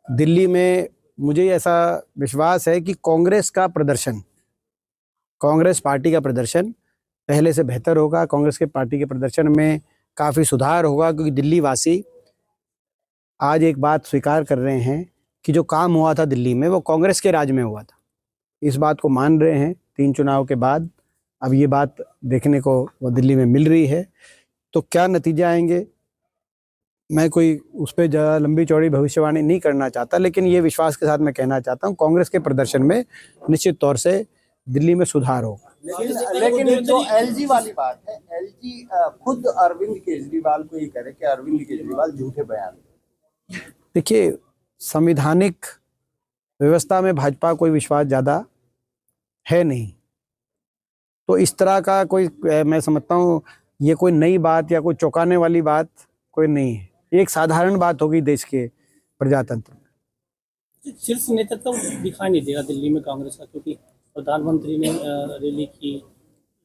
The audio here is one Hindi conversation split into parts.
दिल्ली में मुझे ऐसा विश्वास है कि कांग्रेस पार्टी का प्रदर्शन पहले से बेहतर होगा। कांग्रेस के पार्टी के प्रदर्शन में काफ़ी सुधार होगा, क्योंकि दिल्ली वासी आज एक बात स्वीकार कर रहे हैं कि जो काम हुआ था दिल्ली में वो कांग्रेस के राज में हुआ था। इस बात को मान रहे हैं 3 चुनाव के बाद। अब ये बात देखने को वो दिल्ली में मिल रही है। तो क्या नतीजे आएंगे, मैं कोई उस पर ज़्यादा लंबी चौड़ी भविष्यवाणी नहीं करना चाहता, लेकिन ये विश्वास के साथ मैं कहना चाहता हूँ कांग्रेस के प्रदर्शन में निश्चित तौर से दिल्ली में सुधार होगा। लेकिन जो एलजी वाली बात है, एलजी खुद अरविंद केजरीवाल को ये कह रहे कि अरविंद केजरीवाल झूठे बयान। देखिए, संवैधानिक व्यवस्था में भाजपा कोई विश्वास ज़्यादा है नहीं, तो इस तरह का कोई, मैं समझता हूँ ये कोई नई बात या कोई चौंकाने वाली बात कोई नहीं है। एक साधारण बात होगी देश के प्रजातंत्र में। शीर्ष नेतृत्व दिखाई नहीं देगा दिल्ली में कांग्रेस का, क्योंकि प्रधानमंत्री ने रैली की,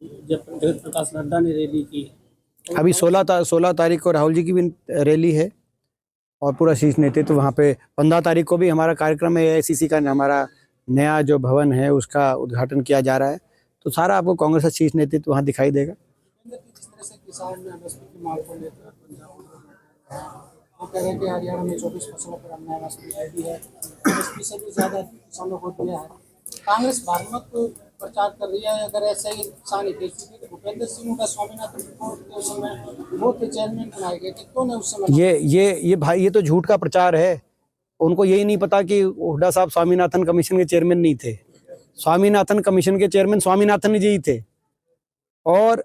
जगत प्रकाश नड्डा ने रैली की। अभी 16 तारीख को राहुल जी की भी रैली है और पूरा शीर्ष नेतृत्व वहाँ पे। 15 तारीख को भी हमारा कार्यक्रम है, एआईसीसी का हमारा नया जो भवन है उसका उद्घाटन किया जा रहा है। तो सारा आपको कांग्रेस का शीर्ष नेतृत्व वहाँ दिखाई देगा। जिस तरह से किसान एमएसपी की मांग को लेकर वो कह रहे हैं कि हरियाणा में 24 फसलों पर हमने एमएसपी दे दी है, एमएसपी से भी ज्यादा किसानों को दिया है। कांग्रेस भ्रामक प्रचार कर रही है। अगर ऐसा ही किसान हितैषी भूपेंद्र सिंह का स्वामीनाथन रिपोर्ट के समय वो चेयरमैन बनाए गए थे, क्यों नहीं उस समय? ये भाई, ये तो झूठ का प्रचार है। उनको यही नहीं पता कि हुड्डा साहब स्वामीनाथन कमीशन के चेयरमैन नहीं थे। स्वामीनाथन कमीशन के चेयरमैन स्वामीनाथन जी ही थे। और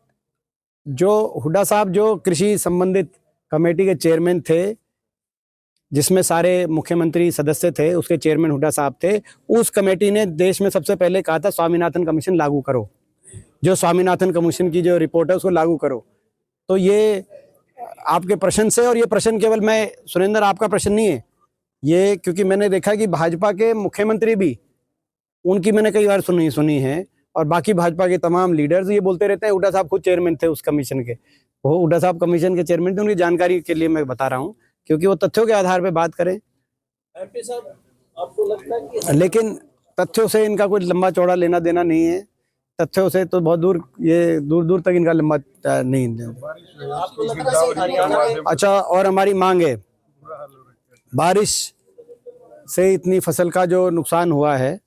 जो हुड्डा साहब जो कृषि संबंधित कमेटी के चेयरमैन थे, जिसमें सारे मुख्यमंत्री सदस्य थे, उसके चेयरमैन हुड्डा साहब थे। उस कमेटी ने देश में सबसे पहले कहा था स्वामीनाथन कमीशन लागू करो, जो स्वामीनाथन कमीशन की जो रिपोर्ट है उसको लागू करो। तो ये आपके प्रश्न से, और ये प्रश्न केवल मैं सुरेंद्र आपका प्रश्न नहीं है ये, क्योंकि मैंने देखा कि भाजपा के मुख्यमंत्री भी, उनकी मैंने कई बार सुनी है, और बाकी भाजपा के तमाम लीडर्स ये बोलते रहते हैं हुड्डा साहब खुद चेयरमैन थे उस कमीशन के। वो हुड्डा साहब कमीशन के चेयरमैन थे, उनकी जानकारी के लिए मैं बता रहा हूँ, क्योंकि वो तथ्यों के आधार पे बात करें। एमपी साहब, आपको लगता है कि, लेकिन तथ्यों से इनका कोई लंबा चौड़ा लेना देना नहीं है। तथ्यों से तो बहुत दूर, ये दूर दूर तक इनका लंबा नहीं है। आपको लगता है हरियाणा में? अच्छा, और हमारी मांग है, बारिश से इतनी फसल का जो नुकसान हुआ है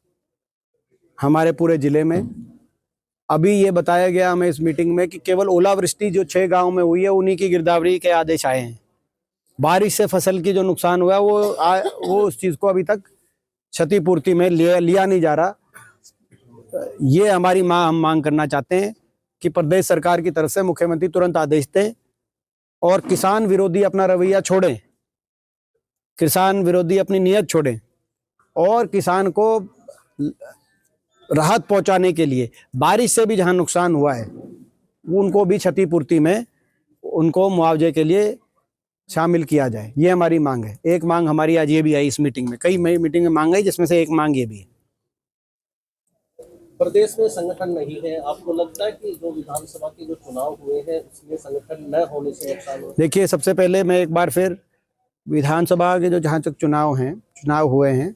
हमारे पूरे जिले में, अभी ये बताया गया हमें इस मीटिंग में कि केवल ओलावृष्टि जो 6 गांव में हुई है उन्हीं की गिरदावरी के आदेश आए हैं। बारिश से फसल की जो नुकसान हुआ वो उस चीज़ को अभी तक क्षतिपूर्ति में लिया नहीं जा रहा। ये हमारी हम मांग करना चाहते हैं कि प्रदेश सरकार की तरफ से मुख्यमंत्री तुरंत आदेश दें और किसान विरोधी अपना रवैया छोड़ें, किसान विरोधी अपनी नीयत छोड़ें, और किसान को राहत पहुंचाने के लिए बारिश से भी जहां नुकसान हुआ है उनको भी क्षतिपूर्ति में उनको मुआवजे के लिए शामिल किया जाए। ये हमारी मांग है। एक मांग हमारी आज ये भी आई इस मीटिंग में, कई मीटिंग में मांग आई, जिसमें से एक मांग ये भी है। प्रदेश में संगठन नहीं है, आपको लगता है कि जो विधानसभा के जो चुनाव हुए हैं उसमें संगठन न होने से नुकसान हुआ? देखिए, सबसे पहले मैं एक बार फिर विधानसभा के जो जहाँ तक चुनाव हुए हैं,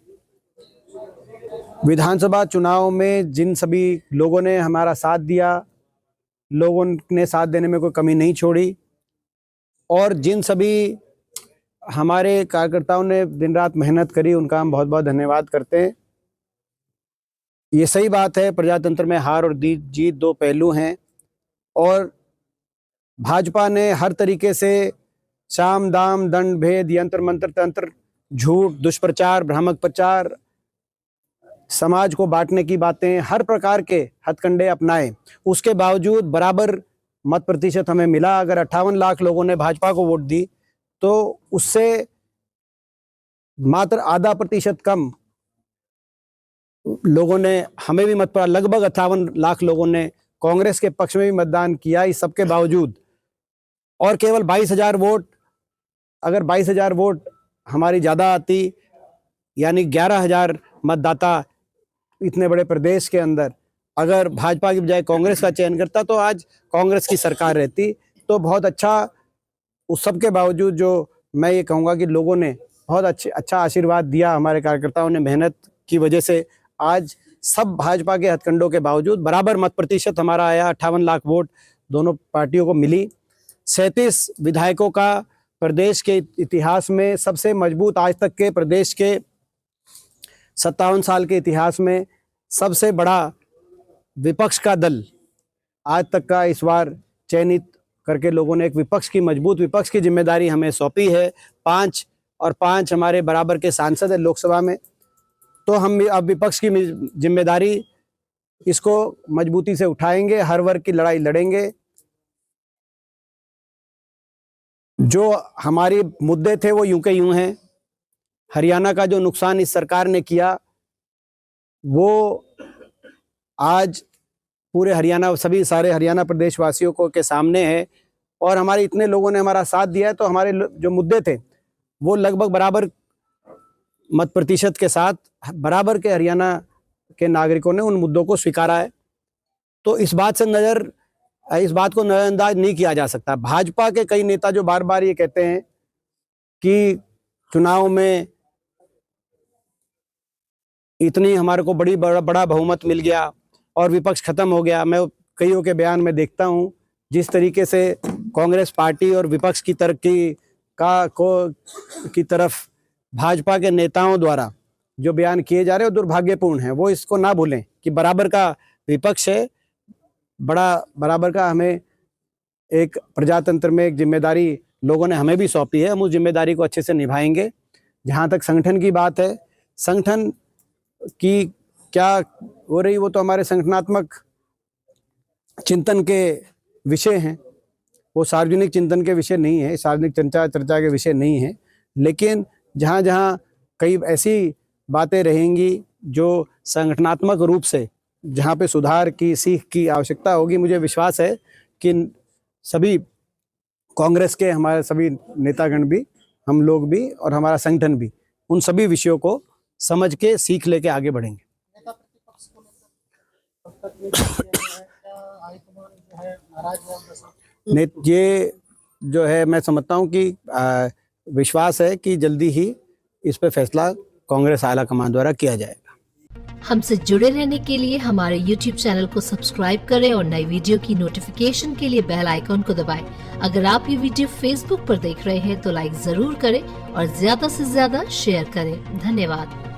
विधानसभा चुनाव में जिन सभी लोगों ने हमारा साथ दिया, लोगों ने साथ देने में कोई कमी नहीं छोड़ी, और जिन सभी हमारे कार्यकर्ताओं ने दिन रात मेहनत करी, उनका हम बहुत बहुत धन्यवाद करते हैं। ये सही बात है, प्रजातंत्र में हार और जीत 2 पहलू हैं, और भाजपा ने हर तरीके से साम दाम दंड भेद यंत्र मंत्र तंत्र, झूठ, दुष्प्रचार, भ्रामक प्रचार, समाज को बांटने की बातें, हर प्रकार के हथकंडे अपनाए। उसके बावजूद बराबर मत प्रतिशत हमें मिला। अगर 58 लाख लोगों ने भाजपा को वोट दी तो उससे मात्र आधा प्रतिशत कम लोगों ने हमें भी मत पड़ा। लगभग 58 लाख लोगों ने कांग्रेस के पक्ष में भी मतदान किया। इस सबके बावजूद, और केवल 22,000 वोट, अगर 22,000 वोट हमारी ज़्यादा आती, यानी 11,000 मतदाता इतने बड़े प्रदेश के अंदर अगर भाजपा की बजाय कांग्रेस का चयन करता तो आज कांग्रेस की सरकार रहती। तो बहुत अच्छा, उस सब के बावजूद जो मैं ये कहूँगा कि लोगों ने बहुत अच्छा आशीर्वाद दिया। हमारे कार्यकर्ताओं ने मेहनत की वजह से आज सब भाजपा के हथकंडों के बावजूद बराबर मत प्रतिशत हमारा आया। 58 लाख वोट दोनों पार्टियों को मिली। 37 विधायकों का प्रदेश के इतिहास में सबसे मजबूत, आज तक के प्रदेश के 57 साल के इतिहास में सबसे बड़ा विपक्ष का दल आज तक का इस बार चयनित करके लोगों ने एक विपक्ष की, मजबूत विपक्ष की जिम्मेदारी हमें सौंपी है। 5 और 5 हमारे बराबर के सांसद हैं लोकसभा में। तो हम अब विपक्ष की जिम्मेदारी इसको मजबूती से उठाएंगे, हर वर्ग की लड़ाई लड़ेंगे। जो हमारे मुद्दे थे वो यूं के यूं हैं। हरियाणा का जो नुकसान इस सरकार ने किया वो आज पूरे हरियाणा, सभी सारे हरियाणा प्रदेश वासियों को के सामने है। और हमारे इतने लोगों ने हमारा साथ दिया है, तो हमारे जो मुद्दे थे वो लगभग बराबर मत प्रतिशत के साथ बराबर के हरियाणा के नागरिकों ने उन मुद्दों को स्वीकारा है। तो इस बात को नजरअंदाज नहीं किया जा सकता। भाजपा के कई नेता जो बार बार ये कहते हैं कि चुनाव में इतनी हमारे को बड़ा बहुमत मिल गया और विपक्ष खत्म हो गया। मैं कईयों के बयान में देखता हूं जिस तरीके से कांग्रेस पार्टी और विपक्ष की तरफ भाजपा के नेताओं द्वारा जो बयान किए जा रहे हैं वो दुर्भाग्यपूर्ण है। वो इसको ना भूलें कि बराबर का विपक्ष है, बराबर का हमें एक प्रजातंत्र में एक जिम्मेदारी लोगों ने हमें भी सौंपी है। हम उस जिम्मेदारी को अच्छे से निभाएंगे। जहाँ तक संगठन की बात है, संगठन की क्या हो रही वो तो हमारे संगठनात्मक चिंतन के विषय हैं, वो सार्वजनिक चिंतन के विषय नहीं है, सार्वजनिक चर्चा के विषय नहीं है। लेकिन जहाँ जहाँ कई ऐसी बातें रहेंगी जो संगठनात्मक रूप से जहाँ पे सुधार की, सीख की आवश्यकता होगी, मुझे विश्वास है कि सभी कांग्रेस के हमारे सभी नेतागण भी, हम लोग भी और हमारा संगठन भी उन सभी विषयों को समझ के सीख लेके आगे बढ़ेंगे। नेता प्रतिपक्ष को लेकर अब तक ये क्या हाईकमान जो है नाराज है? ये जो है मैं समझता हूँ कि विश्वास है कि जल्दी ही इस पे फैसला कांग्रेस आला कमान द्वारा किया जाएगा। हमसे जुड़े रहने के लिए हमारे YouTube चैनल को सब्सक्राइब करें और नई वीडियो की नोटिफिकेशन के लिए बेल आइकॉन को दबाएं। अगर आप ये वीडियो Facebook पर देख रहे हैं तो लाइक जरूर करें और ज्यादा से ज्यादा शेयर करें। धन्यवाद।